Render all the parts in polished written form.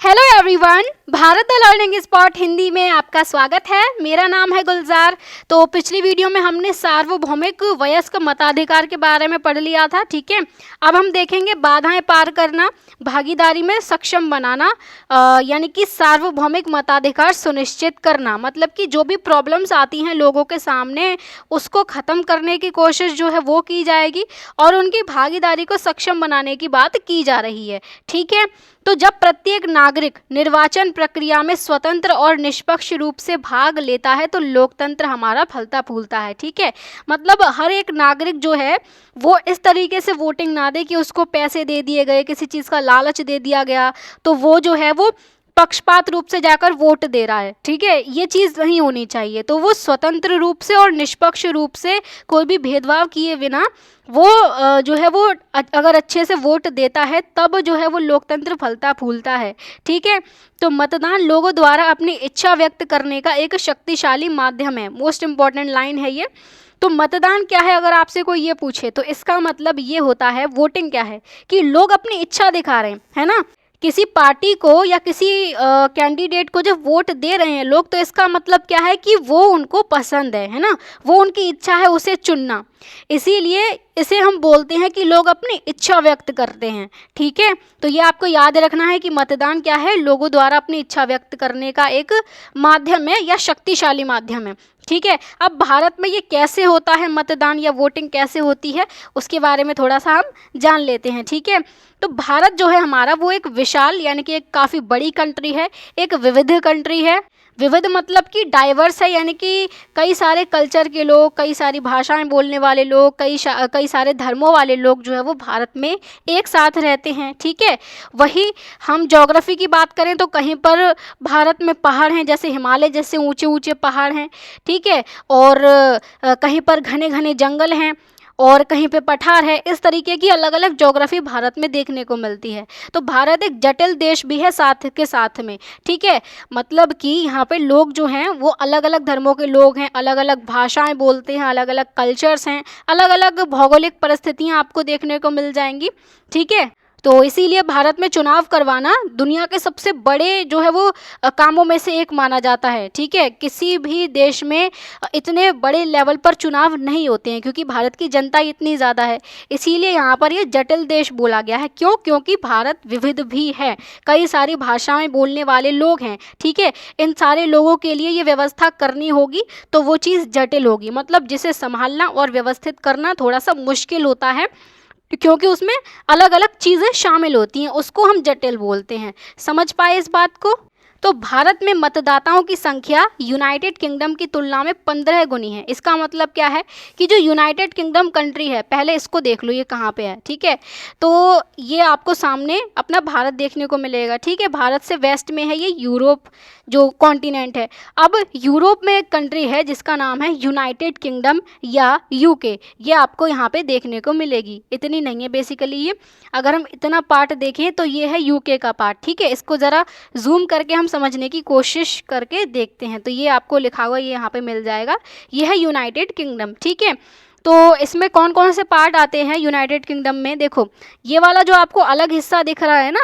Hello everyone, Bharat the learning spot Hindi में आपका स्वागत है। मेरा नाम है गुलजार। तो पिछली वीडियो में हमने सार्वभौमिक वयस्क मताधिकार के बारे में पढ़ लिया था, ठीक है। अब हम देखेंगे बाधाएं पार करना, भागीदारी में सक्षम बनाना, यानी कि सार्वभौमिक मताधिकार सुनिश्चित करना। मतलब कि जो भी प्रॉब्लम्स आती हैं लोगों के सामने, उसको ख़त्म करने की कोशिश जो है वो की जाएगी और उनकी भागीदारी को सक्षम बनाने की बात की जा रही है, ठीक है। तो जब प्रत्येक नागरिक निर्वाचन प्रक्रिया में स्वतंत्र और निष्पक्ष रूप से भाग लेता है तो लोकतंत्र हमारा फलता फूलता है, ठीक है। मतलब हर एक नागरिक जो है वो इस तरीके से वोटिंग ना दे कि उसको पैसे दे दिए गए, किसी चीज़ का लालच दे दिया गया तो वो जो है वो पक्षपात रूप से जाकर वोट दे रहा है, ठीक है। ये चीज़ नहीं होनी चाहिए। तो वो स्वतंत्र रूप से और निष्पक्ष रूप से कोई भी भेदभाव किए बिना वो जो है वो अगर अच्छे से वोट देता है तब जो है वो लोकतंत्र फलता फूलता है, ठीक है। तो मतदान लोगों द्वारा अपनी इच्छा व्यक्त करने का एक शक्तिशाली माध्यम है। मोस्ट इम्पॉर्टेंट लाइन है ये। तो मतदान क्या है, अगर आपसे कोई ये पूछे तो इसका मतलब ये होता है, वोटिंग क्या है कि लोग अपनी इच्छा दिखा रहे हैं, है ना। किसी पार्टी को या किसी कैंडिडेट को जब वोट दे रहे हैं लोग, तो इसका मतलब क्या है कि वो उनको पसंद है ना, वो उनकी इच्छा है उसे चुनना। इसीलिए इसे हम बोलते हैं कि लोग अपनी इच्छा व्यक्त करते हैं, ठीक है। तो ये आपको याद रखना है कि मतदान क्या है, लोगों द्वारा अपनी इच्छा व्यक्त करने का एक माध्यम है या शक्तिशाली माध्यम है, ठीक है। अब भारत में ये कैसे होता है, मतदान या वोटिंग कैसे होती है, उसके बारे में थोड़ा सा हम जान लेते हैं, ठीक है। तो भारत जो है हमारा वो एक विशाल यानी कि एक काफ़ी बड़ी कंट्री है, एक विविध कंट्री है। विविध मतलब कि डाइवर्स है, यानी कि कई सारे कल्चर के लोग, कई सारी भाषाएं बोलने वाले लोग, कई सारे धर्मों वाले लोग जो है वो भारत में एक साथ रहते हैं, ठीक है। वही हम ज्योग्राफी की बात करें तो कहीं पर भारत में पहाड़ हैं, जैसे हिमालय जैसे ऊंचे ऊंचे पहाड़ हैं, ठीक है। और कहीं पर घने घने जंगल हैं और कहीं पे पठार है। इस तरीके की अलग अलग ज्योग्राफी भारत में देखने को मिलती है। तो भारत एक जटिल देश भी है साथ के साथ में, ठीक है। मतलब कि यहाँ पे लोग जो हैं वो अलग अलग धर्मों के लोग हैं, अलग अलग भाषाएं बोलते हैं, अलग अलग कल्चर्स हैं, अलग अलग भौगोलिक परिस्थितियाँ आपको देखने को मिल जाएंगी, ठीक है। तो इसीलिए भारत में चुनाव करवाना दुनिया के सबसे बड़े जो है वो कामों में से एक माना जाता है, ठीक है। किसी भी देश में इतने बड़े लेवल पर चुनाव नहीं होते हैं क्योंकि भारत की जनता इतनी ज़्यादा है। इसीलिए यहाँ पर ये जटिल देश बोला गया है। क्यों? क्योंकि भारत विविध भी है, कई सारी भाषाएं बोलने वाले लोग हैं, ठीक है। इन सारे लोगों के लिए ये व्यवस्था करनी होगी तो वो चीज़ जटिल होगी। मतलब जिसे संभालना और व्यवस्थित करना थोड़ा सा मुश्किल होता है क्योंकि उसमें अलग अलग चीज़ें शामिल होती हैं, उसको हम जटिल बोलते हैं। समझ पाए इस बात को? तो भारत में मतदाताओं की संख्या यूनाइटेड किंगडम की तुलना में 15 गुनी है। इसका मतलब क्या है कि जो यूनाइटेड किंगडम कंट्री है, पहले इसको देख लो ये कहाँ पे है, ठीक है। तो ये आपको सामने अपना भारत देखने को मिलेगा, ठीक है। भारत से वेस्ट में है ये यूरोप जो कॉन्टिनेंट है। अब यूरोप में एक कंट्री है जिसका नाम है यूनाइटेड किंगडम या यूके, ये आपको यहाँ पे देखने को मिलेगी। इतनी नहीं है बेसिकली ये, अगर हम इतना पार्ट देखें तो ये है यूके का पार्ट, ठीक है। इसको ज़रा जूम करके हम समझने की कोशिश करके देखते हैं। तो ये आपको लिखा हुआ ये यहाँ पे मिल जाएगा, ये है यूनाइटेड किंगडम, ठीक है। तो इसमें कौन कौन से पार्ट आते हैं यूनाइटेड किंगडम में, देखो ये वाला जो आपको अलग हिस्सा दिख रहा है ना,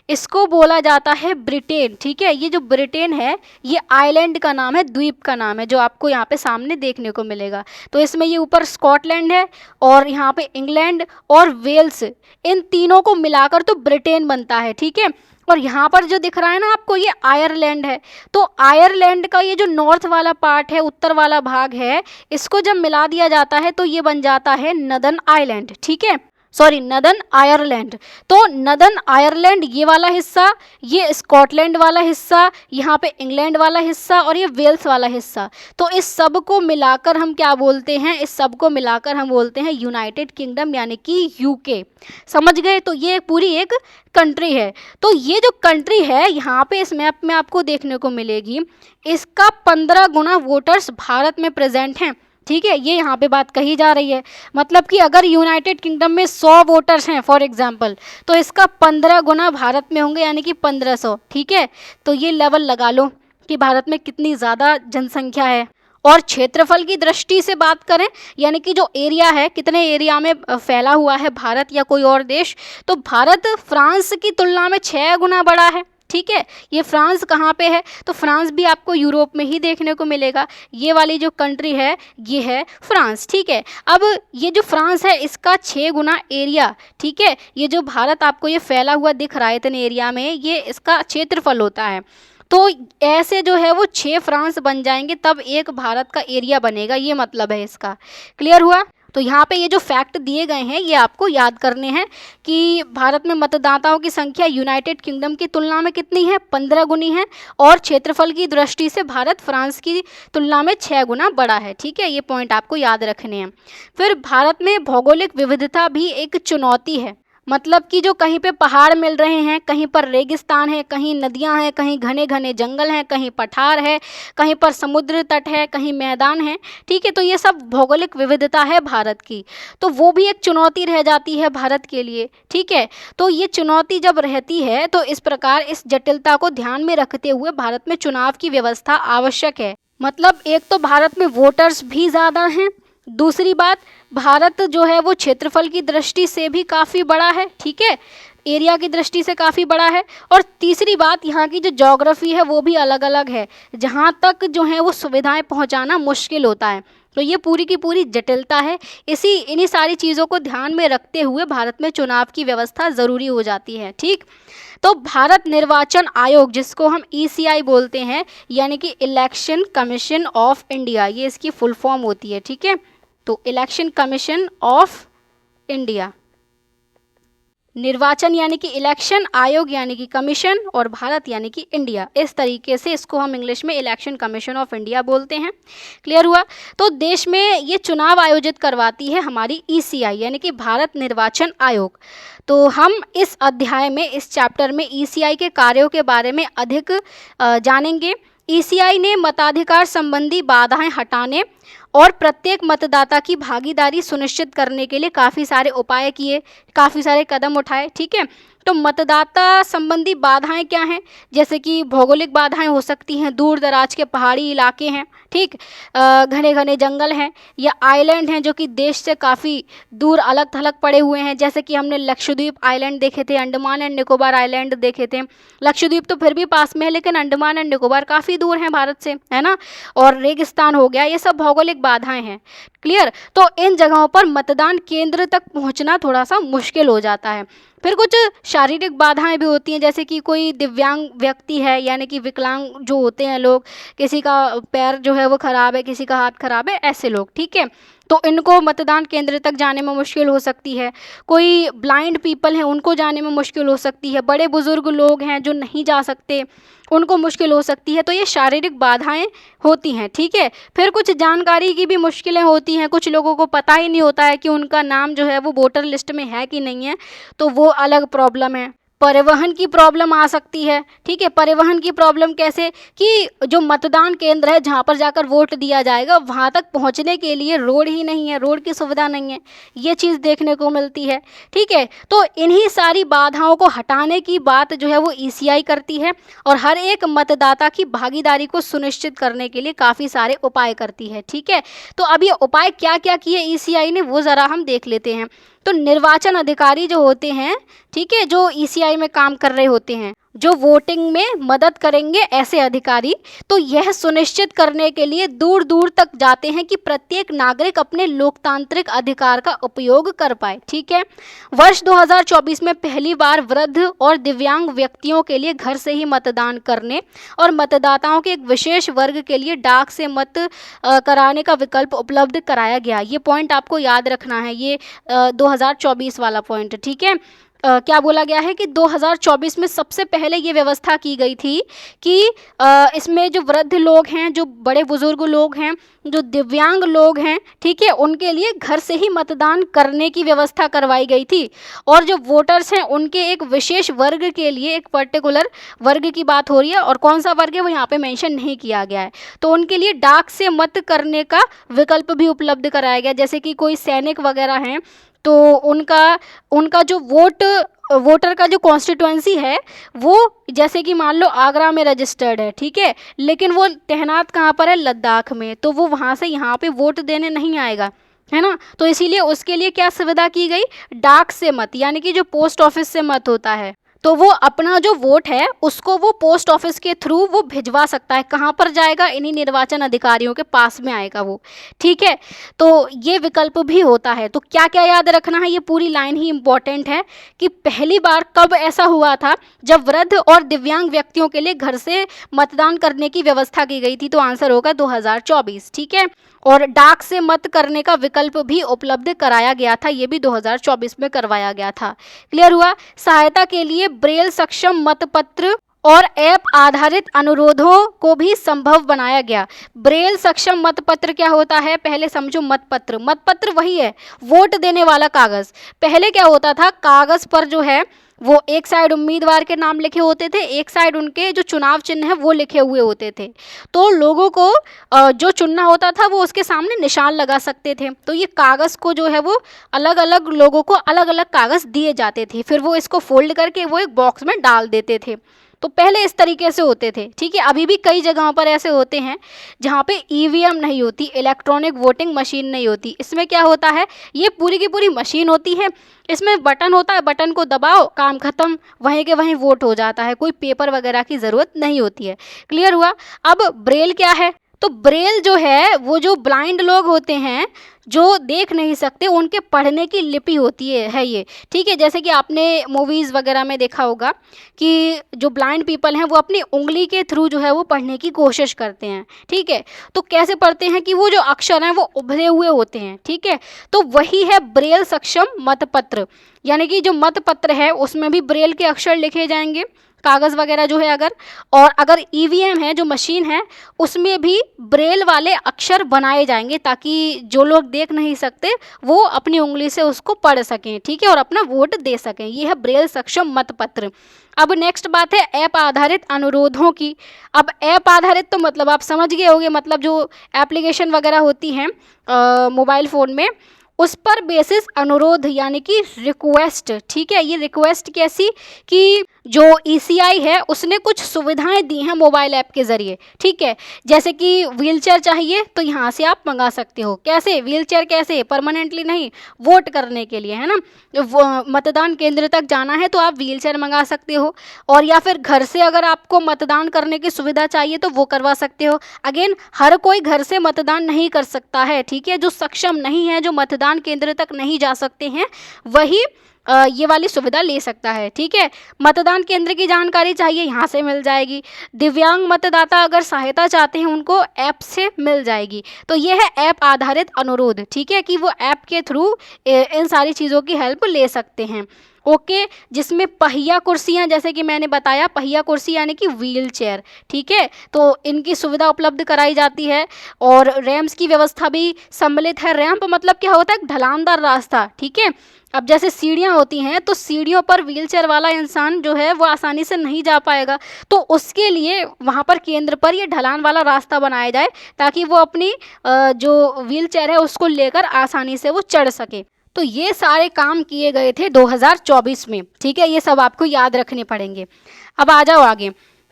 इसको बोला जाता है ब्रिटेन, ठीक है। ये जो ब्रिटेन है ये आइलैंड का नाम है, द्वीप का नाम है, जो आपको यहाँ पे सामने देखने को मिलेगा। तो इसमें ये ऊपर स्कॉटलैंड है और यहाँ पे इंग्लैंड और वेल्स, इन तीनों को मिलाकर तो ब्रिटेन बनता है, ठीक है। और यहाँ पर जो दिख रहा है ना आपको, ये आयरलैंड है। तो आयरलैंड का ये जो नॉर्थ वाला पार्ट है, उत्तर वाला भाग है, इसको जब मिला दिया जाता है तो ये बन जाता है नदर्न आइलैंड, ठीक है, सॉरी नदर्न आयरलैंड। तो नदर्न आयरलैंड ये वाला हिस्सा, ये स्कॉटलैंड वाला हिस्सा, यहाँ पे इंग्लैंड वाला हिस्सा और ये वेल्स वाला हिस्सा, तो इस सब को मिलाकर हम क्या बोलते हैं, इस सब को मिलाकर हम बोलते हैं यूनाइटेड किंगडम यानी कि यूके। समझ गए? तो ये पूरी एक कंट्री है। तो ये जो कंट्री है यहाँ पे इस मैप में आपको देखने को मिलेगी, इसका 15 गुना वोटर्स भारत में प्रेजेंट हैं, ठीक है। ये यहाँ पे बात कही जा रही है। मतलब कि अगर यूनाइटेड किंगडम में 100 वोटर्स हैं फॉर एग्जांपल, तो इसका 15 गुना भारत में होंगे यानी कि 1500, ठीक है। तो ये लेवल लगा लो कि भारत में कितनी ज़्यादा जनसंख्या है। और क्षेत्रफल की दृष्टि से बात करें, यानी कि जो एरिया है, कितने एरिया में फैला हुआ है भारत या कोई और देश, तो भारत फ्रांस की तुलना में 6 गुना बड़ा है, ठीक है। ये फ्रांस कहाँ पे है, तो फ्रांस भी आपको यूरोप में ही देखने को मिलेगा। ये वाली जो कंट्री है ये है फ्रांस, ठीक है। अब ये जो फ्रांस है इसका 6 गुना एरिया, ठीक है, ये जो भारत आपको ये फैला हुआ दिख रहा है इतने एरिया में, ये इसका क्षेत्रफल होता है। तो ऐसे जो है वो 6 फ्रांस बन जाएंगे तब एक भारत का एरिया बनेगा, ये मतलब है इसका। क्लियर हुआ। तो यहाँ पे ये जो फैक्ट दिए गए हैं ये आपको याद करने हैं कि भारत में मतदाताओं की संख्या यूनाइटेड किंगडम की तुलना में कितनी है, 15 गुनी है, और क्षेत्रफल की दृष्टि से भारत फ्रांस की तुलना में 6 गुना बड़ा है, ठीक है। ये पॉइंट आपको याद रखने हैं। फिर भारत में भौगोलिक विविधता भी एक चुनौती है, मतलब कि जो कहीं पे पहाड़ मिल रहे हैं, कहीं पर रेगिस्तान है, कहीं नदियां हैं, कहीं घने घने जंगल हैं, कहीं पठार है, कहीं पर समुद्र तट है, कहीं मैदान है, ठीक है। तो ये सब भौगोलिक विविधता है भारत की, तो वो भी एक चुनौती रह जाती है भारत के लिए, ठीक है। तो ये चुनौती जब रहती है तो इस प्रकार इस जटिलता को ध्यान में रखते हुए भारत में चुनाव की व्यवस्था आवश्यक है। मतलब एक तो भारत में वोटर्स भी ज़्यादा हैं, दूसरी बात भारत जो है वो क्षेत्रफल की दृष्टि से भी काफ़ी बड़ा है, ठीक है, एरिया की दृष्टि से काफ़ी बड़ा है, और तीसरी बात यहाँ की जो ज्योग्राफी है वो भी अलग अलग है, जहाँ तक जो है वो सुविधाएं पहुँचाना मुश्किल होता है। तो ये पूरी की पूरी जटिलता है। इन्हीं सारी चीज़ों को ध्यान में रखते हुए भारत में चुनाव की व्यवस्था ज़रूरी हो जाती है, ठीक। तो भारत निर्वाचन आयोग, जिसको हम ECI बोलते हैं, यानी कि इलेक्शन कमीशन ऑफ इंडिया, ये इसकी फुल फॉर्म होती है, ठीक है। तो इलेक्शन कमीशन ऑफ इंडिया, निर्वाचन यानी कि इलेक्शन, आयोग यानी कि कमीशन, और भारत यानी कि इंडिया, इस तरीके से इसको हम इंग्लिश में इलेक्शन कमीशन ऑफ इंडिया बोलते हैं। क्लियर हुआ। तो देश में ये चुनाव आयोजित करवाती है हमारी ECI यानी कि भारत निर्वाचन आयोग। तो हम इस अध्याय में, इस चैप्टर में ECI के कार्यों के बारे में अधिक जानेंगे। ECI ने मताधिकार संबंधी बाधाएं हटाने और प्रत्येक मतदाता की भागीदारी सुनिश्चित करने के लिए काफ़ी सारे उपाय किए, काफ़ी सारे कदम उठाए, ठीक है। तो मतदाता संबंधी बाधाएं क्या हैं, जैसे कि भौगोलिक बाधाएं हो सकती हैं, दूर दराज के पहाड़ी इलाके हैं, ठीक, घने घने जंगल हैं, या आइलैंड हैं जो कि देश से काफ़ी दूर अलग थलग पड़े हुए हैं, जैसे कि हमने लक्षद्वीप आइलैंड देखे थे, अंडमान एंड निकोबार आइलैंड देखे थे। लक्षद्वीप तो फिर भी पास में है, लेकिन अंडमान एंड निकोबार काफ़ी दूर हैं भारत से, है ना। और रेगिस्तान हो गया, ये सब भौगोलिक बाधाएं हैं। क्लियर। तो इन जगहों पर मतदान केंद्र तक पहुंचना थोड़ा सा मुश्किल हो जाता है। फिर कुछ शारीरिक बाधाएं भी होती हैं, जैसे कि कोई दिव्यांग व्यक्ति है, यानी कि विकलांग जो होते हैं लोग, किसी का पैर जो है वो ख़राब है, किसी का हाथ ख़राब है, ऐसे लोग, ठीक है। तो इनको मतदान केंद्र तक जाने में मुश्किल हो सकती है। कोई ब्लाइंड पीपल हैं, उनको जाने में मुश्किल हो सकती है। बड़े बुजुर्ग लोग हैं जो नहीं जा सकते, उनको मुश्किल हो सकती है। तो ये शारीरिक बाधाएं होती हैं, ठीक है। फिर कुछ जानकारी की भी मुश्किलें होती हैं, कुछ लोगों को पता ही नहीं होता है कि उनका नाम जो है वो वोटर लिस्ट में है कि नहीं है, तो वो अलग प्रॉब्लम है। परिवहन की प्रॉब्लम आ सकती है, ठीक है। परिवहन की प्रॉब्लम कैसे, कि जो मतदान केंद्र है जहाँ पर जाकर वोट दिया जाएगा, वहाँ तक पहुँचने के लिए रोड ही नहीं है, रोड की सुविधा नहीं है, ये चीज़ देखने को मिलती है, ठीक है। तो इन्हीं सारी बाधाओं को हटाने की बात जो है वो ECI करती है, और हर एक मतदाता की भागीदारी को सुनिश्चित करने के लिए काफ़ी सारे उपाय करती है, ठीक है। तो अब ये उपाय क्या क्या किए ECI ने, वो ज़रा हम देख लेते हैं। तो निर्वाचन अधिकारी जो होते हैं, ठीक है, जो ECI में काम कर रहे होते हैं, जो वोटिंग में मदद करेंगे, ऐसे अधिकारी, तो यह सुनिश्चित करने के लिए दूर दूर तक जाते हैं कि प्रत्येक नागरिक अपने लोकतांत्रिक अधिकार का उपयोग कर पाए, ठीक है। वर्ष 2024 में पहली बार वृद्ध और दिव्यांग व्यक्तियों के लिए घर से ही मतदान करने और मतदाताओं के एक विशेष वर्ग के लिए डाक से मत कराने का विकल्प उपलब्ध कराया गया। ये पॉइंट आपको याद रखना है, ये 2024 वाला पॉइंट, ठीक है। क्या बोला गया है कि 2024 में सबसे पहले ये व्यवस्था की गई थी कि इसमें जो वृद्ध लोग हैं, जो बड़े बुजुर्ग लोग हैं, जो दिव्यांग लोग हैं, ठीक है, उनके लिए घर से ही मतदान करने की व्यवस्था करवाई गई थी। और जो वोटर्स हैं उनके एक विशेष वर्ग के लिए, एक पर्टिकुलर वर्ग की बात हो रही है, और कौन सा वर्ग है वो यहाँ पे मेंशन नहीं किया गया है, तो उनके लिए डाक से मत करने का विकल्प भी उपलब्ध कराया गया। जैसे कि कोई सैनिक वगैरह हैं, तो उनका जो वोटर का जो कॉन्स्टिट्यूएंसी है वो, जैसे कि मान लो आगरा में रजिस्टर्ड है, ठीक है, लेकिन वो तैनात कहाँ पर है, लद्दाख में, तो वो वहाँ से यहाँ पे वोट देने नहीं आएगा, है ना। तो इसीलिए उसके लिए क्या सुविधा की गई, डाक से मत, यानी कि जो पोस्ट ऑफिस से मत होता है, तो वो अपना जो वोट है उसको वो पोस्ट ऑफिस के थ्रू वो भिजवा सकता है। कहाँ पर जाएगा? इन्हीं निर्वाचन अधिकारियों के पास में आएगा वो, ठीक है। तो ये विकल्प भी होता है। तो क्या क्या याद रखना है, ये पूरी लाइन ही इम्पॉर्टेंट है कि पहली बार कब ऐसा हुआ था जब वृद्ध और दिव्यांग व्यक्तियों के लिए घर से मतदान करने की व्यवस्था की गई थी। तो आंसर होगा 2024, ठीक है। और डाक से मत करने का विकल्प भी उपलब्ध कराया गया था, ये भी 2024 में करवाया गया था। क्लियर हुआ? सहायता के लिए ब्रेल सक्षम मतपत्र और ऐप आधारित अनुरोधों को भी संभव बनाया गया। ब्रेल सक्षम मतपत्र क्या होता है? पहले समझो मतपत्र। मतपत्र वही है वोट देने वाला कागज। पहले क्या होता था, कागज पर जो है वो एक साइड उम्मीदवार के नाम लिखे होते थे, एक साइड उनके जो चुनाव चिन्ह है वो लिखे हुए होते थे। तो लोगों को जो चुनना होता था वो उसके सामने निशान लगा सकते थे। तो ये कागज़ को जो है वो अलग अलग लोगों को अलग अलग कागज़ दिए जाते थे, फिर वो इसको फोल्ड करके वो एक बॉक्स में डाल देते थे। तो पहले इस तरीके से होते थे, ठीक है। अभी भी कई जगहों पर ऐसे होते हैं जहाँ पे ईवीएम नहीं होती, इलेक्ट्रॉनिक वोटिंग मशीन नहीं होती। इसमें क्या होता है, ये पूरी की पूरी मशीन होती है, इसमें बटन होता है, बटन को दबाओ, काम खत्म, वहीं के वहीं वोट हो जाता है, कोई पेपर वगैरह की ज़रूरत नहीं होती है। क्लियर हुआ? अब ब्रेल क्या है? तो ब्रेल जो है वो जो ब्लाइंड लोग होते हैं जो देख नहीं सकते उनके पढ़ने की लिपि होती है ये, ठीक है। जैसे कि आपने मूवीज़ वगैरह में देखा होगा कि जो ब्लाइंड पीपल हैं वो अपनी उंगली के थ्रू जो है वो पढ़ने की कोशिश करते हैं, ठीक है। तो कैसे पढ़ते हैं कि वो जो अक्षर हैं वो उभरे हुए होते हैं, ठीक है। तो वही है ब्रेल सक्षम मतपत्र, यानी कि जो मतपत्र है उसमें भी ब्रेल के अक्षर लिखे जाएंगे, कागज़ वगैरह जो है अगर ईवीएम है जो मशीन है उसमें भी ब्रेल वाले अक्षर बनाए जाएंगे ताकि जो लोग देख नहीं सकते वो अपनी उंगली से उसको पढ़ सकें, ठीक है, और अपना वोट दे सकें। ये है ब्रेल सक्षम मतपत्र। अब नेक्स्ट बात है ऐप आधारित अनुरोधों की। अब ऐप आधारित तो मतलब आप समझ गए होंगे, मतलब जो एप्लीकेशन वगैरह होती हैं मोबाइल फ़ोन में उस पर बेसिस अनुरोध यानी कि रिक्वेस्ट, ठीक है। ये रिक्वेस्ट कैसी कि जो ईसीआई है उसने कुछ सुविधाएं दी हैं मोबाइल ऐप के ज़रिए, ठीक है। जैसे कि व्हीलचेयर चाहिए तो यहाँ से आप मंगा सकते हो। कैसे व्हीलचेयर? कैसे? परमानेंटली नहीं, वोट करने के लिए, है ना। मतदान केंद्र तक जाना है तो आप व्हीलचेयर मंगा सकते हो, और या फिर घर से अगर आपको मतदान करने की सुविधा चाहिए तो वो करवा सकते हो। अगेन हर कोई घर से मतदान नहीं कर सकता है, ठीक है। जो सक्षम नहीं है, जो मतदान केंद्र तक नहीं जा सकते हैं, वही ये वाली सुविधा ले सकता है, ठीक है। मतदान केंद्र की जानकारी चाहिए, यहाँ से मिल जाएगी। दिव्यांग मतदाता अगर सहायता चाहते हैं उनको ऐप से मिल जाएगी। तो ये है ऐप आधारित अनुरोध, ठीक है, कि वो ऐप के थ्रू इन सारी चीज़ों की हेल्प ले सकते हैं। ओके, जिसमें पहिया कुर्सियाँ, जैसे कि मैंने बताया पहिया कुर्सी यानी कि व्हील चेयर, ठीक है, तो इनकी सुविधा उपलब्ध कराई जाती है। और रैम्प्स की व्यवस्था भी सम्मिलित है। रैंप मतलब क्या होता है? ढलानदार रास्ता, ठीक है। अब जैसे सीढ़ियाँ होती हैं तो सीढ़ियों पर व्हीलचेयर वाला इंसान जो है वो आसानी से नहीं जा पाएगा, तो उसके लिए वहाँ पर केंद्र पर ये ढलान वाला रास्ता बनाया जाए ताकि वो अपनी जो व्हीलचेयर है उसको लेकर आसानी से वो चढ़ सके। तो ये सारे काम किए गए थे 2024 में, ठीक है। ये सब आपको याद रखने पड़ेंगे। अब आ जाओ आगे।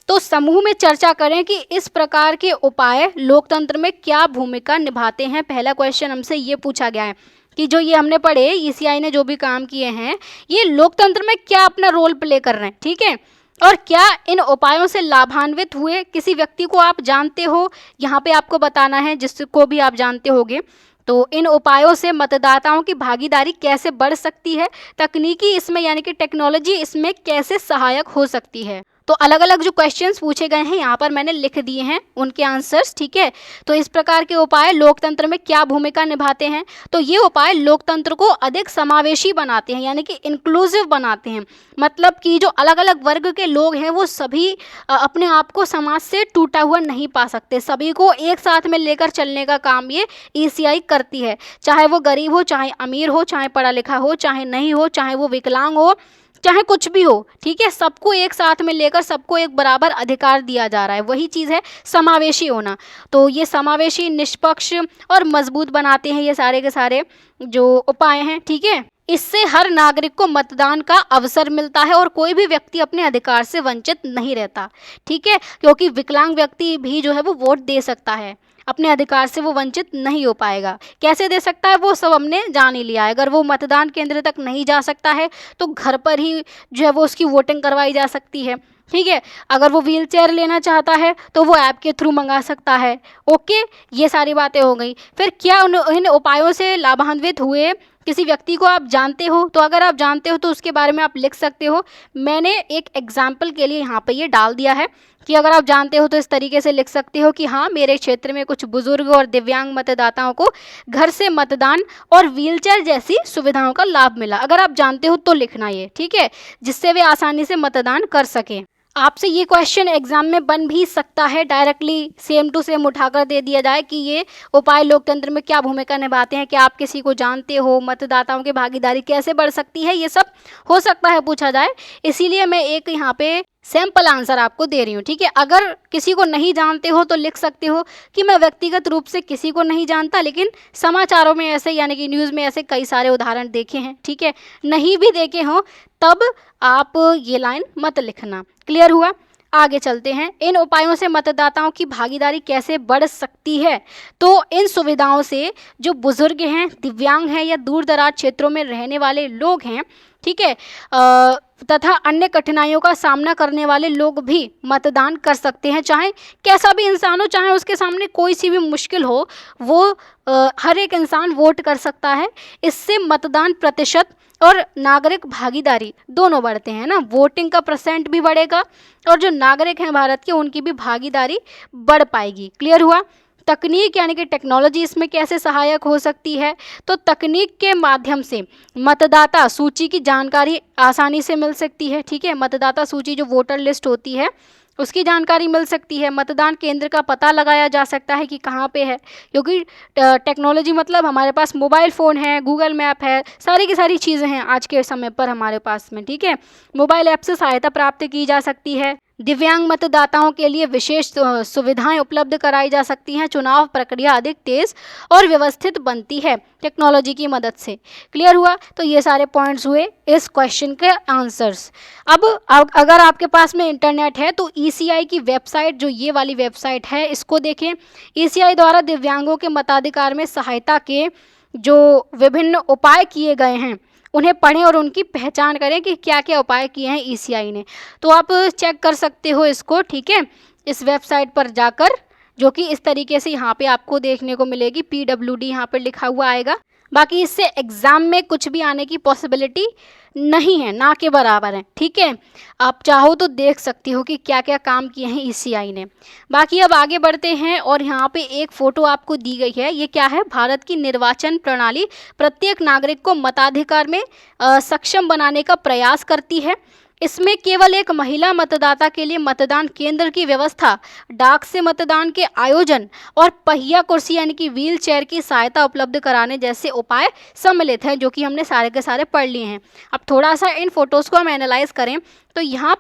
तो समूह में चर्चा करें कि इस प्रकार के उपाय लोकतंत्र में क्या भूमिका निभाते हैं। पहला क्वेश्चन हमसे ये पूछा गया है कि जो ये हमने पढ़े ईसीआई ने जो भी काम किए हैं ये लोकतंत्र में क्या अपना रोल प्ले कर रहे हैं, ठीक है। और क्या इन उपायों से लाभान्वित हुए किसी व्यक्ति को आप जानते हो, यहाँ पे आपको बताना है, जिसको भी आप जानते होंगे। तो इन उपायों से मतदाताओं की भागीदारी कैसे बढ़ सकती है, तकनीकी इसमें यानी कि टेक्नोलॉजी इसमें कैसे सहायक हो सकती है। तो अलग अलग जो क्वेश्चंस पूछे गए हैं यहाँ पर मैंने लिख दिए हैं उनके आंसर्स, ठीक है। तो इस प्रकार के उपाय लोकतंत्र में क्या भूमिका निभाते हैं? तो ये उपाय लोकतंत्र को अधिक समावेशी बनाते हैं यानी कि इंक्लूसिव बनाते हैं। मतलब कि जो अलग अलग वर्ग के लोग हैं वो सभी अपने आप को समाज से टूटा हुआ नहीं पा सकते, सभी को एक साथ में लेकर चलने का काम ये ईसीआई करती है। चाहे वो गरीब हो, चाहे अमीर हो, चाहे पढ़ा लिखा हो, चाहे नहीं हो, चाहे वो विकलांग हो, चाहे कुछ भी हो, ठीक है, सबको एक साथ में लेकर सबको एक बराबर अधिकार दिया जा रहा है। वही चीज़ है समावेशी होना। तो ये समावेशी, निष्पक्ष और मजबूत बनाते हैं ये सारे के सारे जो उपाय हैं, ठीक है। इससे हर नागरिक को मतदान का अवसर मिलता है और कोई भी व्यक्ति अपने अधिकार से वंचित नहीं रहता, ठीक है, क्योंकि विकलांग व्यक्ति भी जो है वो वोट दे सकता है। अपने अधिकार से वो वंचित नहीं हो पाएगा। कैसे दे सकता है, वो सब हमने जान ही लिया है। अगर वो मतदान केंद्र तक नहीं जा सकता है तो घर पर ही जो है वो उसकी वोटिंग करवाई जा सकती है, ठीक है। अगर वो व्हील चेयर लेना चाहता है तो वो ऐप के थ्रू मंगा सकता है। ओके, ये सारी बातें हो गई। फिर क्या इन उपायों से लाभान्वित हुए किसी व्यक्ति को आप जानते हो? तो अगर आप जानते हो तो उसके बारे में आप लिख सकते हो। मैंने एक एग्जाम्पल के लिए यहाँ पे ये डाल दिया है कि अगर आप जानते हो तो इस तरीके से लिख सकते हो कि हाँ, मेरे क्षेत्र में कुछ बुजुर्ग और दिव्यांग मतदाताओं को घर से मतदान और व्हीलचेयर जैसी सुविधाओं का लाभ मिला। अगर आप जानते हो तो लिखना ये, ठीक है, जिससे वे आसानी से मतदान कर सकें। आपसे ये क्वेश्चन एग्जाम में बन भी सकता है, डायरेक्टली सेम टू सेम उठाकर दे दिया जाए कि ये उपाय लोकतंत्र में क्या भूमिका निभाते हैं, क्या आप किसी को जानते हो, मतदाताओं की भागीदारी कैसे बढ़ सकती है, ये सब हो सकता है पूछा जाए। इसीलिए मैं एक यहाँ पे सैम्पल आंसर आपको दे रही हूँ, ठीक है। अगर किसी को नहीं जानते हो तो लिख सकते हो कि मैं व्यक्तिगत रूप से किसी को नहीं जानता, लेकिन समाचारों में ऐसे यानी कि न्यूज़ में ऐसे कई सारे उदाहरण देखे हैं, ठीक है। नहीं भी देखे हों तब आप ये लाइन मत लिखना। क्लियर हुआ? आगे चलते हैं। इन उपायों से मतदाताओं की भागीदारी कैसे बढ़ सकती है? तो इन सुविधाओं से जो बुजुर्ग हैं, दिव्यांग हैं या दूर दराज क्षेत्रों में रहने वाले लोग हैं, ठीक है, तथा अन्य कठिनाइयों का सामना करने वाले लोग भी मतदान कर सकते हैं। चाहे कैसा भी इंसान हो, चाहे उसके सामने कोई सी भी मुश्किल हो, वो हर एक इंसान वोट कर सकता है। इससे मतदान प्रतिशत और नागरिक भागीदारी दोनों बढ़ते हैं ना, वोटिंग का परसेंट भी बढ़ेगा और जो नागरिक हैं भारत के उनकी भी भागीदारी बढ़ पाएगी। क्लियर हुआ? तकनीक यानी कि टेक्नोलॉजी इसमें कैसे सहायक हो सकती है? तो तकनीक के माध्यम से मतदाता सूची की जानकारी आसानी से मिल सकती है, ठीक है। मतदाता सूची जो वोटर लिस्ट होती है उसकी जानकारी मिल सकती है। मतदान केंद्र का पता लगाया जा सकता है कि कहाँ पे है, क्योंकि टेक्नोलॉजी मतलब हमारे पास मोबाइल फ़ोन है, गूगल मैप है, सारी की सारी चीज़ें हैं आज के समय पर हमारे पास में, ठीक है। मोबाइल ऐप से सहायता प्राप्त की जा सकती है। दिव्यांग मतदाताओं के लिए विशेष सुविधाएं उपलब्ध कराई जा सकती हैं। चुनाव प्रक्रिया अधिक तेज और व्यवस्थित बनती है टेक्नोलॉजी की मदद से। क्लियर हुआ? तो ये सारे पॉइंट्स हुए इस क्वेश्चन के आंसर्स। अब अगर आपके पास में इंटरनेट है तो ईसीआई की वेबसाइट, जो ये वाली वेबसाइट है, इसको देखें। ईसीआई द्वारा दिव्यांगों के मताधिकार में सहायता के जो विभिन्न उपाय किए गए हैं उन्हें पढ़ें और उनकी पहचान करें कि क्या क्या उपाय किए हैं ईसीआई ने। तो आप चेक कर सकते हो इसको, ठीक है, इस वेबसाइट पर जाकर, जो कि इस तरीके से यहाँ पे आपको देखने को मिलेगी। PWD यहाँ पर लिखा हुआ आएगा। बाकी इससे एग्ज़ाम में कुछ भी आने की पॉसिबिलिटी नहीं है, ना के बराबर है, ठीक है। आप चाहो तो देख सकती हो कि क्या क्या काम किए हैं ईसीआई ने। बाकी अब आगे बढ़ते हैं और यहाँ पे एक फ़ोटो आपको दी गई है। ये क्या है? भारत की निर्वाचन प्रणाली प्रत्येक नागरिक को मताधिकार में सक्षम बनाने का प्रयास करती है। इसमें केवल एक महिला मतदाता के लिए मतदान केंद्र की व्यवस्था, डाक से मतदान के आयोजन और पहिया कुर्सी यानी कि व्हील चेयर की सहायता उपलब्ध कराने जैसे उपाय सम्मिलित हैं, जो कि हमने सारे के सारे पढ़ लिए हैं। अब थोड़ा सा इन फोटोज़ को हम एनालाइज करें तो यहाँ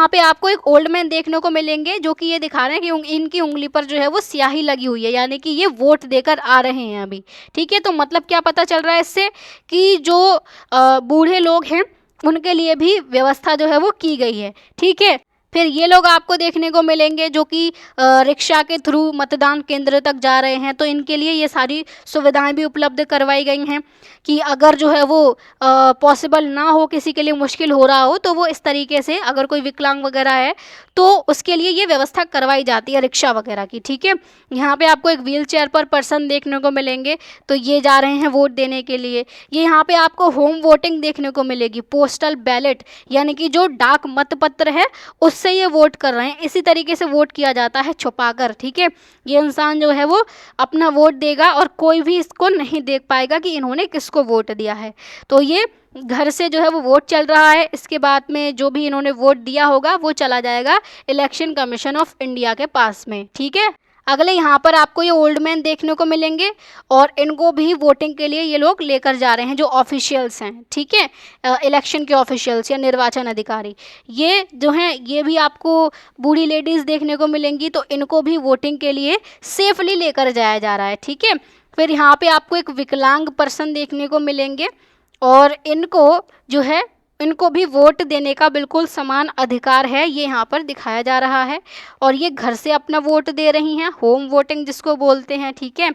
पे आपको एक ओल्ड मैन देखने को मिलेंगे, जो कि ये दिखा रहे हैं कि इनकी उंगली पर जो है वो स्याही लगी हुई है, यानी कि ये वोट देकर आ रहे हैं अभी, ठीक है। तो मतलब क्या पता चल रहा है इससे कि जो बूढ़े लोग हैं उनके लिए भी व्यवस्था जो है वो की गई है, ठीक है। फिर ये लोग आपको देखने को मिलेंगे जो कि रिक्शा के थ्रू मतदान केंद्र तक जा रहे हैं, तो इनके लिए ये सारी सुविधाएं भी उपलब्ध करवाई गई हैं कि अगर जो है वो पॉसिबल ना हो, किसी के लिए मुश्किल हो रहा हो, तो वो इस तरीके से, अगर कोई विकलांग वगैरह है तो उसके लिए ये व्यवस्था करवाई जाती है रिक्शा वगैरह की, ठीक है। यहाँ पे आपको एक व्हील चेयर पर पर्सन देखने को मिलेंगे, तो ये जा रहे हैं वोट देने के लिए। ये यहाँ पे आपको होम वोटिंग देखने को मिलेगी, पोस्टल बैलेट यानी कि जो डाक मतपत्र है उससे ये वोट कर रहे हैं। इसी तरीके से वोट किया जाता है छुपाकर, ठीक है। ये इंसान जो है वो अपना वोट देगा और कोई भी इसको नहीं देख पाएगा कि इन्होंने किसको वोट दिया है। तो ये घर से जो है वो वोट चल रहा है। इसके बाद में जो भी इन्होंने वोट दिया होगा वो चला जाएगा इलेक्शन कमीशन ऑफ इंडिया के पास में, ठीक है। अगले यहाँ पर आपको ये ओल्ड मैन देखने को मिलेंगे और इनको भी वोटिंग के लिए ये लोग लेकर जा रहे हैं, जो ऑफिशियल्स हैं, ठीक है, इलेक्शन के ऑफिशियल्स या निर्वाचन अधिकारी। ये जो हैं ये भी आपको बूढ़ी लेडीज़ देखने को मिलेंगी, तो इनको भी वोटिंग के लिए सेफली लेकर जाया जा रहा है, ठीक है। फिर यहाँ पे आपको एक विकलांग पर्सन देखने को मिलेंगे और इनको जो है इनको भी वोट देने का बिल्कुल समान अधिकार है, ये यहाँ पर दिखाया जा रहा है। और ये घर से अपना वोट दे रही हैं, होम वोटिंग जिसको बोलते हैं, ठीक है।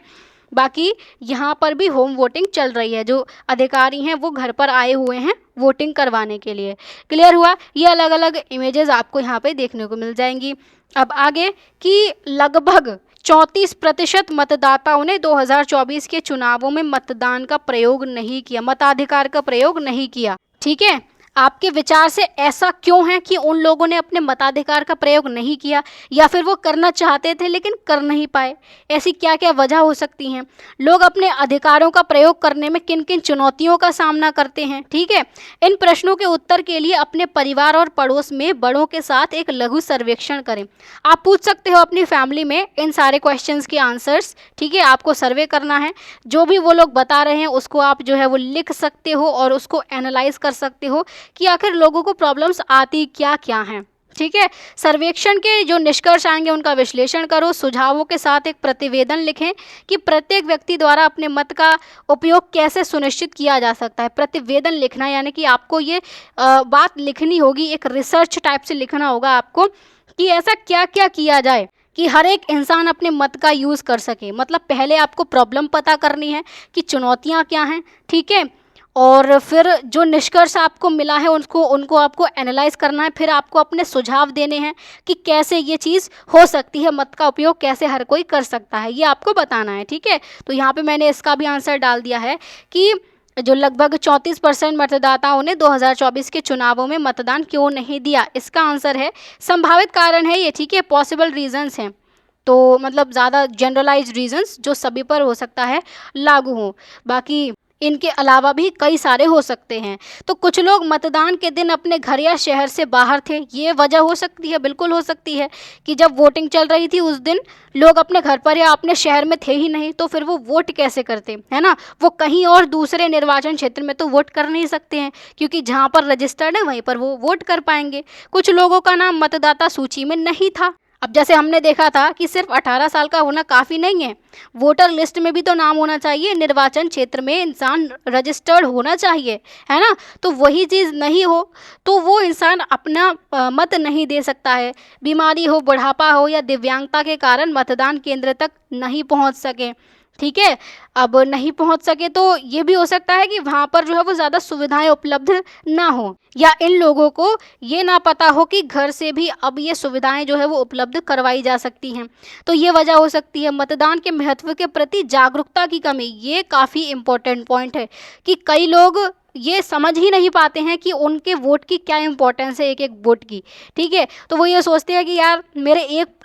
बाकी यहाँ पर भी होम वोटिंग चल रही है, जो अधिकारी हैं वो घर पर आए हुए हैं वोटिंग करवाने के लिए। क्लियर हुआ? ये अलग अलग इमेजेस आपको यहाँ पे देखने को मिल जाएंगी। अब आगे कि लगभग 34% मतदाताओं ने 2024 के चुनावों में मतदान का प्रयोग नहीं किया, मताधिकार का प्रयोग नहीं किया, ठीक है। आपके विचार से ऐसा क्यों है कि उन लोगों ने अपने मताधिकार का प्रयोग नहीं किया, या फिर वो करना चाहते थे लेकिन कर नहीं पाए? ऐसी क्या क्या वजह हो सकती हैं? लोग अपने अधिकारों का प्रयोग करने में किन किन चुनौतियों का सामना करते हैं, ठीक है। इन प्रश्नों के उत्तर के लिए अपने परिवार और पड़ोस में बड़ों के साथ एक लघु सर्वेक्षण करें। आप पूछ सकते हो अपनी फैमिली में इन सारे क्वेश्चंस के आंसर्स, ठीक है। आपको सर्वे करना है, जो भी वो लोग बता रहे हैं उसको आप जो है वो लिख सकते हो और उसको एनालाइज कर सकते हो कि आखिर लोगों को प्रॉब्लम्स आती क्या क्या हैं, ठीक है। सर्वेक्षण के जो निष्कर्ष आएंगे उनका विश्लेषण करो, सुझावों के साथ एक प्रतिवेदन लिखें कि प्रत्येक व्यक्ति द्वारा अपने मत का उपयोग कैसे सुनिश्चित किया जा सकता है। प्रतिवेदन लिखना यानी कि आपको ये बात लिखनी होगी, एक रिसर्च टाइप से लिखना होगा आपको कि ऐसा क्या क्या किया जाए कि हर एक इंसान अपने मत का यूज़ कर सके। मतलब पहले आपको प्रॉब्लम पता करनी है कि चुनौतियाँ क्या हैं, ठीक है। और फिर जो निष्कर्ष आपको मिला है उनको आपको एनालाइज करना है, फिर आपको अपने सुझाव देने हैं कि कैसे ये चीज़ हो सकती है, मत का उपयोग कैसे हर कोई कर सकता है, ये आपको बताना है, ठीक है। तो यहाँ पे मैंने इसका भी आंसर डाल दिया है कि जो लगभग 34% मतदाताओं ने 2024 के चुनावों में मतदान क्यों नहीं दिया। इसका आंसर है संभावित कारण है ये, ठीक है, पॉसिबल रीजंस हैं। तो मतलब ज़्यादा जनरलाइज्ड रीजंस जो सभी पर हो सकता है लागू हो, बाकी इनके अलावा भी कई सारे हो सकते हैं। तो कुछ लोग मतदान के दिन अपने घर या शहर से बाहर थे, ये वजह हो सकती है, बिल्कुल हो सकती है कि जब वोटिंग चल रही थी उस दिन लोग अपने घर पर या अपने शहर में थे ही नहीं, तो फिर वो वोट कैसे करते, है ना। वो कहीं और दूसरे निर्वाचन क्षेत्र में तो वोट कर नहीं सकते हैं, क्योंकि जहाँ पर रजिस्टर्ड है वहीं पर वो वोट कर पाएंगे। कुछ लोगों का नाम मतदाता सूची में नहीं था। अब जैसे हमने देखा था कि सिर्फ 18 साल का होना काफ़ी नहीं है, वोटर लिस्ट में भी तो नाम होना चाहिए, निर्वाचन क्षेत्र में इंसान रजिस्टर्ड होना चाहिए, है ना। तो वही चीज़ नहीं हो तो वो इंसान अपना मत नहीं दे सकता है। बीमारी हो, बुढ़ापा हो या दिव्यांगता के कारण मतदान केंद्र तक नहीं पहुंच सके, ठीक है। अब नहीं पहुंच सके तो ये भी हो सकता है कि वहाँ पर जो है वो ज़्यादा सुविधाएं उपलब्ध ना हो, या इन लोगों को ये ना पता हो कि घर से भी अब ये सुविधाएं जो है वो उपलब्ध करवाई जा सकती हैं। तो ये वजह हो सकती है। मतदान के महत्व के प्रति जागरूकता की कमी, ये काफ़ी इम्पोर्टेंट पॉइंट है कि कई लोग ये समझ ही नहीं पाते हैं कि उनके वोट की क्या इंपॉर्टेंस है, एक एक वोट की, ठीक है। तो वो ये सोचते हैं कि यार मेरे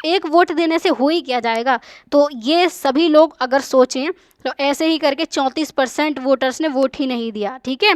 एक वोट देने से हो ही क्या जाएगा। तो ये सभी लोग अगर सोचें तो ऐसे ही करके 34% वोटर्स ने वोट ही नहीं दिया, ठीक है।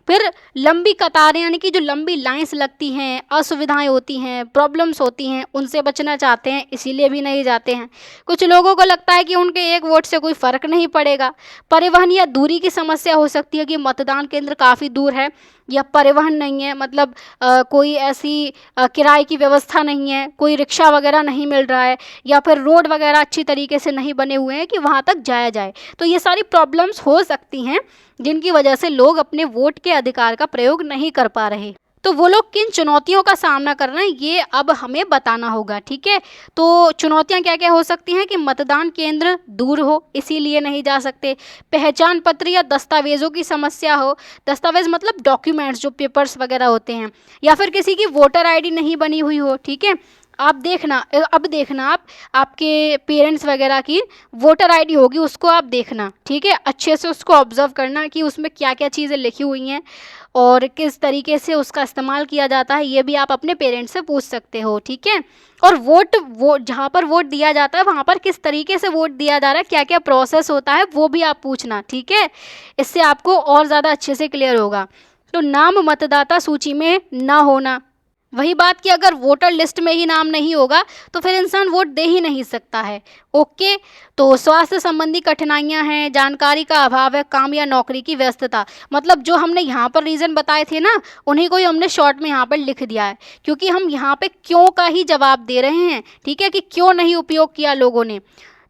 फिर लंबी कतारें यानी कि जो लंबी लाइंस लगती हैं, असुविधाएं होती हैं, प्रॉब्लम्स होती हैं, उनसे बचना चाहते हैं, इसीलिए भी नहीं जाते हैं। कुछ लोगों को लगता है कि उनके एक वोट से कोई फ़र्क नहीं पड़ेगा। परिवहन या दूरी की समस्या हो सकती है कि मतदान केंद्र काफ़ी दूर है या परिवहन नहीं है, मतलब कोई ऐसी किराए की व्यवस्था नहीं है, कोई रिक्शा वगैरह नहीं मिल रहा है, या फिर रोड वगैरह अच्छी तरीके से नहीं बने हुए हैं कि वहाँ तक जाया जाए। तो ये सारी प्रॉब्लम्स हो सकती हैं जिनकी वजह से लोग अपने वोट के अधिकार का प्रयोग नहीं कर पा रहे। तो वो लोग किन चुनौतियों का सामना कर रहे हैं ये अब हमें बताना होगा, ठीक है। तो चुनौतियां क्या क्या हो सकती हैं कि मतदान केंद्र दूर हो इसीलिए नहीं जा सकते, पहचान पत्र या दस्तावेज़ों की समस्या हो, दस्तावेज़ मतलब डॉक्यूमेंट्स जो पेपर्स वगैरह होते हैं, या फिर किसी की वोटर आईडी नहीं बनी हुई हो, ठीक है। आप देखना, अब देखना आप आपके पेरेंट्स वगैरह की वोटर आईडी होगी, उसको आप देखना, ठीक है। अच्छे से उसको ऑब्जर्व करना कि उसमें क्या क्या चीज़ें लिखी हुई हैं और किस तरीके से उसका इस्तेमाल किया जाता है, ये भी आप अपने पेरेंट्स से पूछ सकते हो, ठीक है। और वोट जहाँ पर वोट दिया जाता है वहाँ पर किस तरीके से वोट दिया जा रहा है, क्या क्या प्रोसेस होता है, वो भी आप पूछना, ठीक है। इससे आपको और ज़्यादा अच्छे से क्लियर होगा। तो नाम मतदाता सूची में ना होना, वही बात कि अगर वोटर लिस्ट में ही नाम नहीं होगा तो फिर इंसान वोट दे ही नहीं सकता है, ओके। तो स्वास्थ्य संबंधी कठिनाइयां हैं, जानकारी का अभाव है, काम या नौकरी की व्यस्तता, मतलब जो हमने यहाँ पर रीज़न बताए थे ना उन्हीं को ही हमने शॉर्ट में यहाँ पर लिख दिया है, क्योंकि हम यहाँ पे क्यों का ही जवाब दे रहे हैं, ठीक है, कि क्यों नहीं उपयोग किया लोगों ने।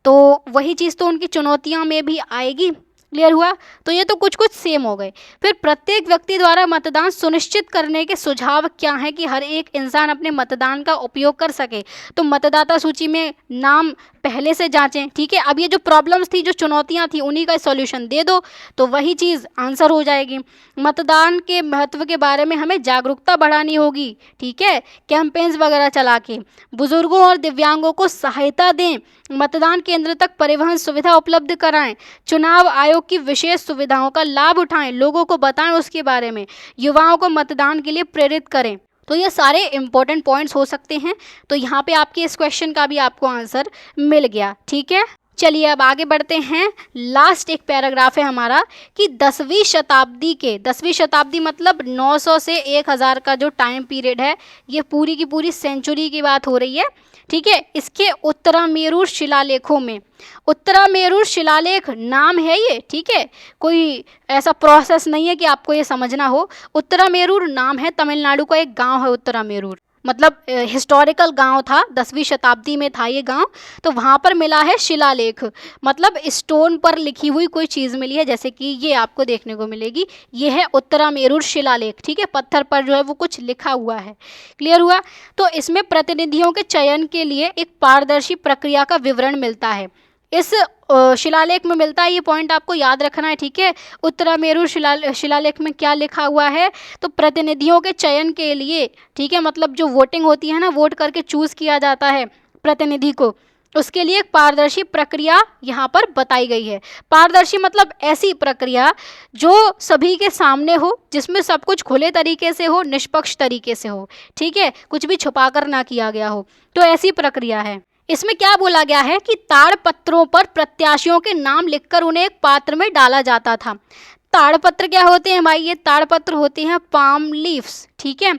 तो वही चीज़ तो उनकी चुनौतियों में भी आएगी। क्लियर हुआ? तो ये तो कुछ कुछ सेम हो गए। फिर प्रत्येक व्यक्ति द्वारा मतदान सुनिश्चित करने के सुझाव क्या हैं कि हर एक इंसान अपने मतदान का उपयोग कर सके। तो मतदाता सूची में नाम पहले से जांचें, ठीक है। अब ये जो प्रॉब्लम्स थी, जो चुनौतियां थी, उन्हीं का सॉल्यूशन दे दो तो वही चीज़ आंसर हो जाएगी। मतदान के महत्व के बारे में हमें जागरूकता बढ़ानी होगी, ठीक है, कैंपेन्स वगैरह चला के। बुजुर्गों और दिव्यांगों को सहायता दें, मतदान केंद्र तक परिवहन सुविधा उपलब्ध कराएं, चुनाव आयोग की विशेष सुविधाओं का लाभ उठाएं, लोगों को बताएं उसके बारे में, युवाओं को मतदान के लिए प्रेरित करें। तो ये सारे इंपॉर्टेंट पॉइंट्स हो सकते हैं। तो यहाँ पे आपके इस क्वेश्चन का भी आपको आंसर मिल गया, ठीक है। चलिए अब आगे बढ़ते हैं। लास्ट एक पैराग्राफ है हमारा कि 10वीं शताब्दी मतलब 900 से 1000 का जो टाइम पीरियड है, ये पूरी की पूरी सेंचुरी की बात हो रही है, ठीक है। इसके उत्तरामेरूर शिलालेखों में, उत्तरामेरूर शिलालेख नाम है ये, ठीक है, कोई ऐसा प्रोसेस नहीं है कि आपको ये समझना हो। उत्तरामेरूर नाम है, तमिलनाडु का एक गांव है उत्तरामेरूर, मतलब हिस्टोरिकल गांव था, 10वीं शताब्दी में था ये गांव। तो वहाँ पर मिला है शिलालेख, मतलब स्टोन पर लिखी हुई कोई चीज़ मिली है, जैसे कि ये आपको देखने को मिलेगी, ये है उत्तरामेरूर शिलालेख, ठीक है, पत्थर पर जो है वो कुछ लिखा हुआ है। क्लियर हुआ? तो इसमें प्रतिनिधियों के चयन के लिए एक पारदर्शी प्रक्रिया का विवरण मिलता है, इस शिलालेख में मिलता है। ये पॉइंट आपको याद रखना है, ठीक है। उत्तरामेरूर शिलालेख में क्या लिखा हुआ है, तो प्रतिनिधियों के चयन के लिए, ठीक है, मतलब जो वोटिंग होती है ना, वोट करके चूज़ किया जाता है प्रतिनिधि को, उसके लिए एक पारदर्शी प्रक्रिया यहाँ पर बताई गई है। पारदर्शी मतलब ऐसी प्रक्रिया जो सभी के सामने हो, जिसमें सब कुछ खुले तरीके से हो, निष्पक्ष तरीके से हो, ठीक है, कुछ भी छुपा कर ना किया गया हो, तो ऐसी प्रक्रिया है। इसमें क्या बोला गया है कि ताड़पत्रों पर प्रत्याशियों के नाम लिखकर उन्हें एक पात्र में डाला जाता था। ताड़पत्र क्या होते हैं भाई? ये ताड़पत्र होते हैं पाम लीव्स, ठीक है।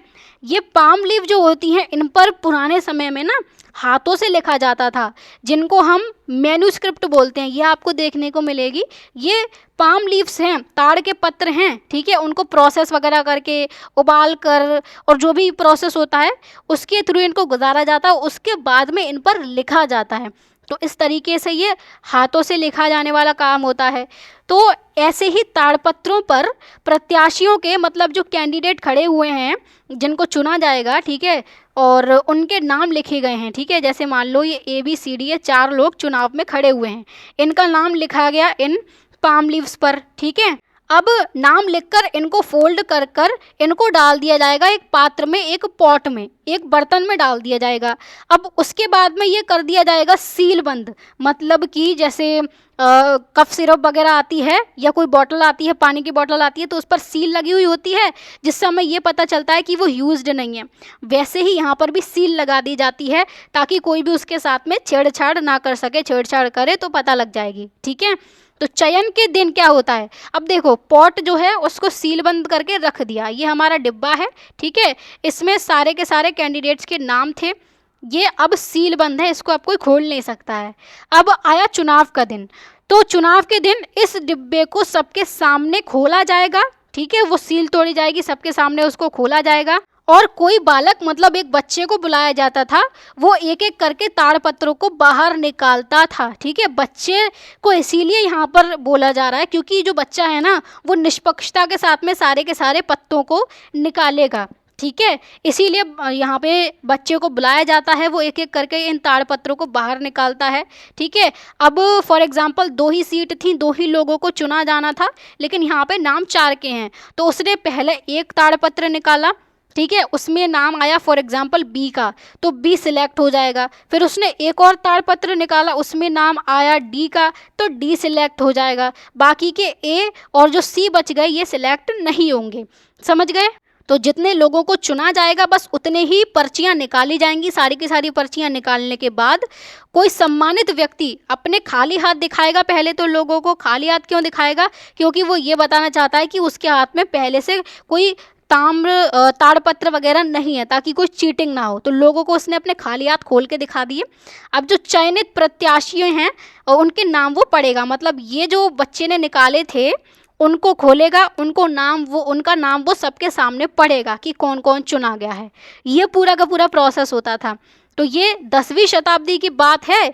ये पाम लीव जो होती हैं, इन पर पुराने समय में ना हाथों से लिखा जाता था, जिनको हम मैन्युस्क्रिप्ट बोलते हैं, ये आपको देखने को मिलेगी। ये पाम लीव्स हैं, ताड़ के पत्र हैं, ठीक है, उनको प्रोसेस वगैरह करके, उबाल कर, और जो भी प्रोसेस होता है उसके थ्रू इनको गुजारा जाता है, उसके बाद में इन पर लिखा जाता है। तो इस तरीके से ये हाथों से लिखा जाने वाला काम होता है। तो ऐसे ही ताड़पत्रों पर प्रत्याशियों के, मतलब जो कैंडिडेट खड़े हुए हैं जिनको चुना जाएगा, ठीक है, और उनके नाम लिखे गए हैं, ठीक है। जैसे मान लो ये ABCD, ये 4 लोग चुनाव में खड़े हुए हैं, इनका नाम लिखा गया इन पाम लीव्स पर, ठीक है। अब नाम लिखकर इनको फोल्ड कर कर इनको डाल दिया जाएगा एक पात्र में, एक पॉट में, एक बर्तन में डाल दिया जाएगा। अब उसके बाद में ये कर दिया जाएगा सील बंद, मतलब कि जैसे कफ सिरप वगैरह आती है या कोई बॉटल आती है, पानी की बॉटल आती है, तो उस पर सील लगी हुई होती है, जिससे हमें ये पता चलता है कि वो यूज्ड नहीं है। वैसे ही यहाँ पर भी सील लगा दी जाती है, ताकि कोई भी उसके साथ में छेड़छाड़ ना कर सके, छेड़छाड़ करे तो पता लग जाएगी, ठीक है। तो चयन के दिन क्या होता है, अब देखो पॉट जो है उसको सील बंद करके रख दिया, ये हमारा डिब्बा है, ठीक है, इसमें सारे के सारे कैंडिडेट्स के नाम थे, ये अब सील बंद है, इसको अब कोई खोल नहीं सकता है। अब आया चुनाव का दिन, तो चुनाव के दिन इस डिब्बे को सबके सामने खोला जाएगा, ठीक है, वो सील तोड़ी जाएगी, सबके सामने उसको खोला जाएगा, और कोई बालक, मतलब एक बच्चे को बुलाया जाता था, वो एक एक करके ताड़पत्रों को बाहर निकालता था, ठीक है। बच्चे को इसीलिए यहाँ पर बोला जा रहा है क्योंकि जो बच्चा है ना, वो निष्पक्षता के साथ में सारे के सारे पत्तों को निकालेगा, ठीक है, इसीलिए यहाँ पे बच्चे को बुलाया जाता है, वो एक एक करके इन ताड़पत्रों को बाहर निकालता है, ठीक है। अब फॉर एग्जांपल 2 ही सीट थी, 2 ही लोगों को चुना जाना था, लेकिन यहाँ पे नाम 4 के हैं, तो उसने पहले एक ताड़पत्र निकाला, ठीक है, उसमें नाम आया फॉर एग्जांपल B का, तो B सिलेक्ट हो जाएगा। फिर उसने एक और ताड़पत्र निकाला, उसमें नाम आया D का, तो D सिलेक्ट हो जाएगा। बाकी के A और जो C बच गए ये सिलेक्ट नहीं होंगे, समझ गए। तो जितने लोगों को चुना जाएगा बस उतने ही पर्चियां निकाली जाएंगी। सारी की सारी पर्चियां निकालने के बाद कोई सम्मानित व्यक्ति अपने खाली हाथ दिखाएगा। पहले तो लोगों को खाली हाथ क्यों दिखाएगा, क्योंकि वो ये बताना चाहता है कि उसके हाथ में पहले से कोई ताड़पत्र वगैरह नहीं है, ताकि कोई चीटिंग ना हो। तो लोगों को उसने अपने खाली हाथ खोल के दिखा दिए। अब जो चयनित प्रत्याशी हैं और उनके नाम वो पढ़ेगा, मतलब ये जो बच्चे ने निकाले थे उनको खोलेगा, उनका नाम वो सबके सामने पढ़ेगा कि कौन कौन चुना गया है। ये पूरा का पूरा प्रोसेस होता था। तो ये 10वीं शताब्दी की बात है,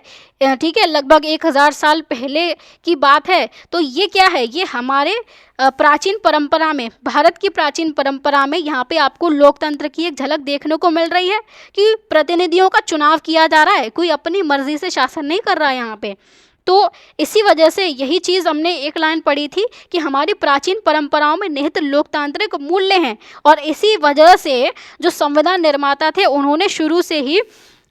ठीक है, लगभग 1000 साल पहले की बात है। तो ये क्या है, ये हमारे प्राचीन परंपरा में, भारत की प्राचीन परंपरा में यहाँ पे आपको लोकतंत्र की एक झलक देखने को मिल रही है कि प्रतिनिधियों का चुनाव किया जा रहा है, कोई अपनी मर्जी से शासन नहीं कर रहा है यहाँ पे। तो इसी वजह से यही चीज़ हमने एक लाइन पढ़ी थी कि हमारी प्राचीन परंपराओं में निहित लोकतांत्रिक मूल्य हैं, और इसी वजह से जो संविधान निर्माता थे उन्होंने शुरू से ही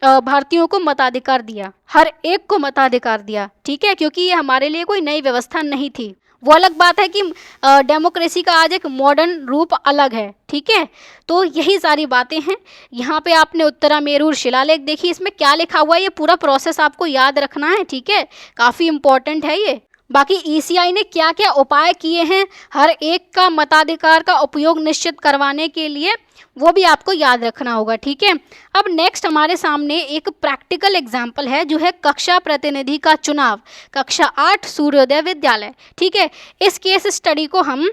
भारतीयों को मताधिकार दिया, हर एक को मताधिकार दिया, ठीक है, क्योंकि ये हमारे लिए कोई नई व्यवस्था नहीं थी। वो अलग बात है कि डेमोक्रेसी का आज एक मॉडर्न रूप अलग है, ठीक है। तो यही सारी बातें हैं। यहाँ पे आपने उत्तरामेरूर शिलालेख देखी, इसमें क्या लिखा हुआ है ये पूरा प्रोसेस आपको याद रखना है, ठीक है, काफ़ी इम्पोर्टेंट है ये। बाकी ईसीआई ने क्या क्या उपाय किए हैं हर एक का मताधिकार का उपयोग निश्चित करवाने के लिए, वो भी आपको याद रखना होगा, ठीक है। अब नेक्स्ट हमारे सामने एक प्रैक्टिकल एग्जाम्पल है जो है कक्षा प्रतिनिधि का चुनाव, कक्षा 8 सूर्योदय विद्यालय, ठीक है। इस केस स्टडी को हम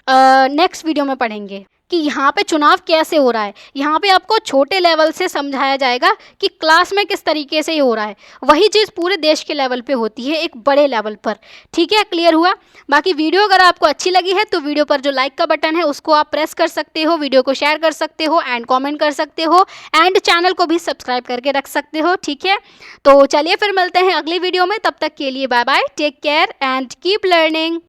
नेक्स्ट वीडियो में पढ़ेंगे कि यहाँ पे चुनाव कैसे हो रहा है। यहाँ पे आपको छोटे लेवल से समझाया जाएगा कि क्लास में किस तरीके से ये हो रहा है, वही चीज़ पूरे देश के लेवल पे होती है एक बड़े लेवल पर, ठीक है। क्लियर हुआ। बाकी वीडियो अगर आपको अच्छी लगी है तो वीडियो पर जो लाइक का बटन है उसको आप प्रेस कर सकते हो, वीडियो को शेयर कर सकते हो एंड कॉमेंट कर सकते हो, एंड चैनल को भी सब्सक्राइब करके रख सकते हो, ठीक है। तो चलिए फिर मिलते हैं अगली वीडियो में, तब तक के लिए bye bye, take care and keep learning.